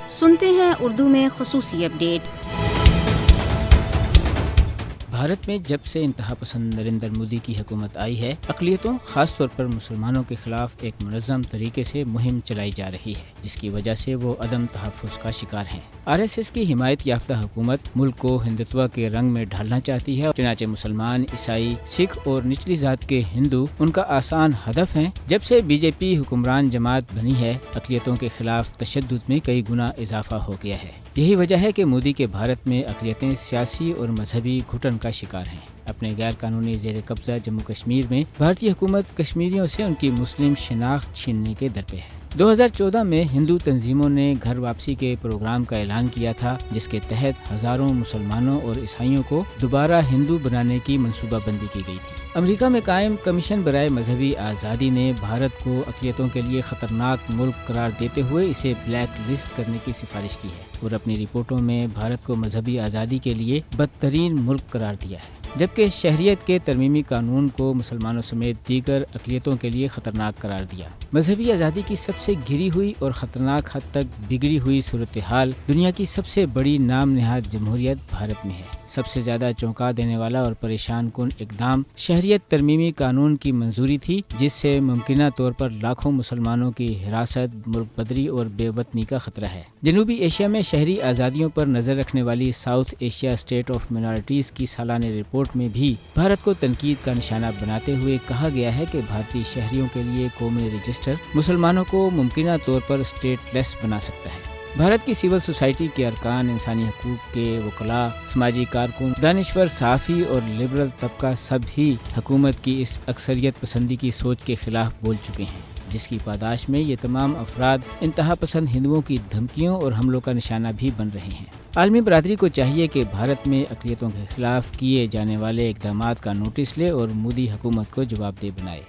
سنتے ہیں اردو میں خصوصی اپڈیٹ۔ بھارت میں جب سے انتہا پسند نریندر مودی کی حکومت آئی ہے، اقلیتوں خاص طور پر مسلمانوں کے خلاف ایک منظم طریقے سے مہم چلائی جا رہی ہے، جس کی وجہ سے وہ عدم تحفظ کا شکار ہیں۔ RSS کی حمایت یافتہ حکومت ملک کو ہندوتوا کے رنگ میں ڈھالنا چاہتی ہے، چنانچہ مسلمان، عیسائی، سکھ اور نچلی ذات کے ہندو ان کا آسان ہدف ہیں۔ جب سے BJP حکمران جماعت بنی ہے، اقلیتوں کے خلاف تشدد میں کئی گنا اضافہ ہو گیا ہے۔ یہی وجہ ہے کہ مودی کے بھارت میں اقلیتیں سیاسی اور مذہبی گھٹن کا شکار ہیں۔ اپنے غیر قانونی زیر قبضہ جموں کشمیر میں بھارتی حکومت کشمیریوں سے ان کی مسلم شناخت چھیننے کے در پہ ہے۔ 2014 میں ہندو تنظیموں نے گھر واپسی کے پروگرام کا اعلان کیا تھا، جس کے تحت ہزاروں مسلمانوں اور عیسائیوں کو دوبارہ ہندو بنانے کی منصوبہ بندی کی گئی تھی۔ امریکہ میں قائم کمیشن برائے مذہبی آزادی نے بھارت کو اقلیتوں کے لیے خطرناک ملک قرار دیتے ہوئے اسے بلیک لسٹ کرنے کی سفارش کی ہے اور اپنی رپورٹوں میں بھارت کو مذہبی آزادی کے لیے بدترین ملک قرار دیا ہے، جبکہ شہریت کے ترمیمی قانون کو مسلمانوں سمیت دیگر اقلیتوں کے لیے خطرناک قرار دیا۔ مذہبی آزادی کی سب سے گری ہوئی اور خطرناک حد تک بگڑی ہوئی صورتحال دنیا کی سب سے بڑی نام نہاد جمہوریت بھارت میں ہے۔ سب سے زیادہ چونکا دینے والا اور پریشان کن اقدام شہریت ترمیمی قانون کی منظوری تھی، جس سے ممکنہ طور پر لاکھوں مسلمانوں کی حراست، ملک بدری اور بے وطنی کا خطرہ ہے۔ جنوبی ایشیا میں شہری آزادیوں پر نظر رکھنے والی south Asia state of minorities کی سالانہ رپورٹ میں بھی بھارت کو تنقید کا نشانہ بناتے ہوئے کہا گیا ہے کہ بھارتی شہریوں کے لیے قومی رجسٹر مسلمانوں کو ممکنہ طور پر اسٹیٹ لیس بنا سکتا ہے۔ بھارت کی سول سوسائٹی کے ارکان، انسانی حقوق کے وکلاء، سماجی کارکن، دانشور، صحافی اور لبرل طبقہ سب ہی حکومت کی اس اکثریت پسندی کی سوچ کے خلاف بول چکے ہیں، جس کی پاداش میں یہ تمام افراد انتہا پسند ہندوؤں کی دھمکیوں اور حملوں کا نشانہ بھی بن رہے ہیں۔ عالمی برادری کو چاہیے کہ بھارت میں اقلیتوں کے خلاف کیے جانے والے اقدامات کا نوٹس لے اور مودی حکومت کو جواب دہ بنائے۔